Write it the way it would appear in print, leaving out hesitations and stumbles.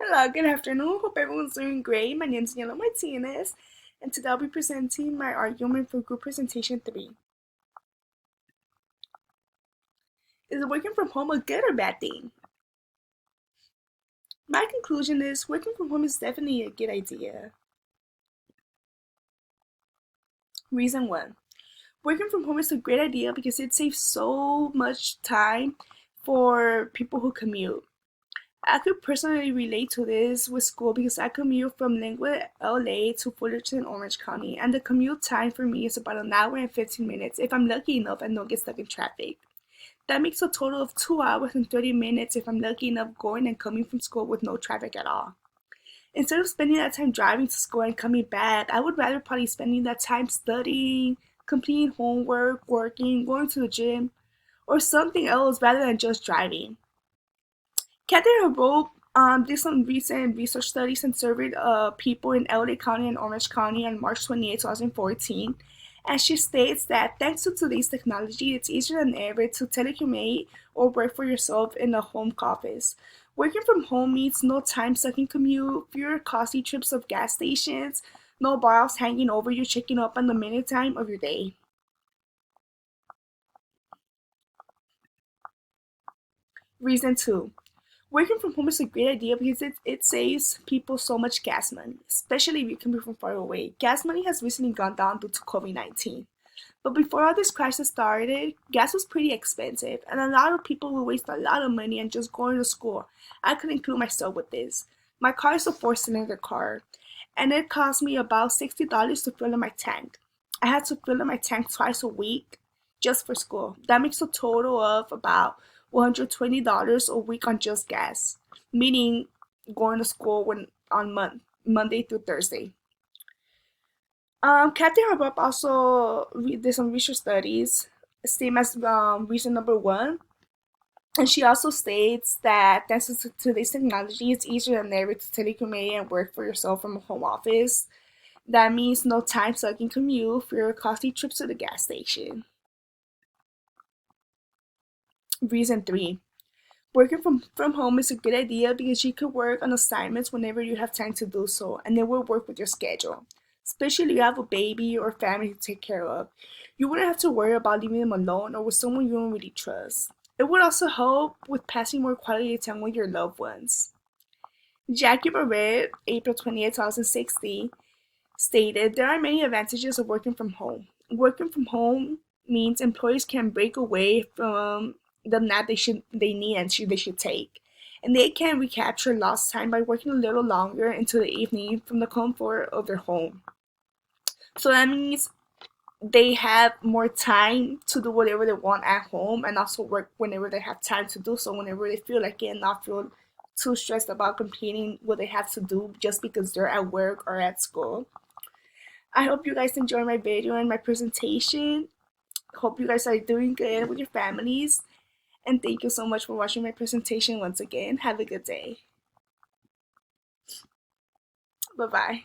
Hello, good afternoon. Hope everyone's doing great. My name is Yellow Martinez, and today I'll be presenting my argument for group presentation 3. Is working from home a good or bad thing? My conclusion is working from home is definitely a good idea. Reason 1. Working from home is a great idea because it saves so much time for people who commute. I could personally relate to this with school because I commute from Linwood, LA to Fullerton, Orange County, and the commute time for me is about an hour and 15 minutes if I'm lucky enough and don't get stuck in traffic. That makes a total of 2 hours and 30 minutes if I'm lucky enough going and coming from school with no traffic at all. Instead of spending that time driving to school and coming back, I would rather probably spending that time studying, completing homework, working, going to the gym, or something else rather than just driving. Catherine Herbold did some recent research studies and surveyed people in LA County and Orange County on March 28, 2014. And she states that thanks to today's technology, it's easier than ever to telecommute or work for yourself in a home office. Working from home means no time-sucking commute, fewer costly trips of gas stations, no bars hanging over you checking up on the minute time of your day. Reason 2. Working from home is a great idea because it saves people so much gas money, especially if you can be from far away. Gas money has recently gone down due to COVID-19. But before all this crisis started, gas was pretty expensive, and a lot of people would waste a lot of money on just going to school. I could include myself with this. My car is a four-cylinder car, and it cost me about $60 to fill in my tank. I had to fill in my tank twice a week just for school. That makes a total of about $120 a week on just gas, meaning going to school on Monday through Thursday. Kathy Harbaugh also did some research studies, same as reason number 1, and she also states that thanks to today's technology, it's easier than ever to telecommute and work for yourself from a home office. That means no time-sucking commute, fewer costly trips to the gas station. Reason 3. Working from home is a good idea because you could work on assignments whenever you have time to do so, and it will work with your schedule. Especially if you have a baby or family to take care of. You wouldn't have to worry about leaving them alone or with someone you don't really trust. It would also help with passing more quality time with your loved ones. Jackie Barrett, April 20th, 2016, stated there are many advantages of working from home. Working from home means employees can break away from the nap they need and they should take. And they can recapture lost time by working a little longer into the evening from the comfort of their home. So that means they have more time to do whatever they want at home and also work whenever they have time to do so, whenever they feel like it, and not feel too stressed about completing what they have to do just because they're at work or at school. I hope you guys enjoy my video and my presentation. Hope you guys are doing good with your families. And thank you so much for watching my presentation once again. Have a good day. Bye bye.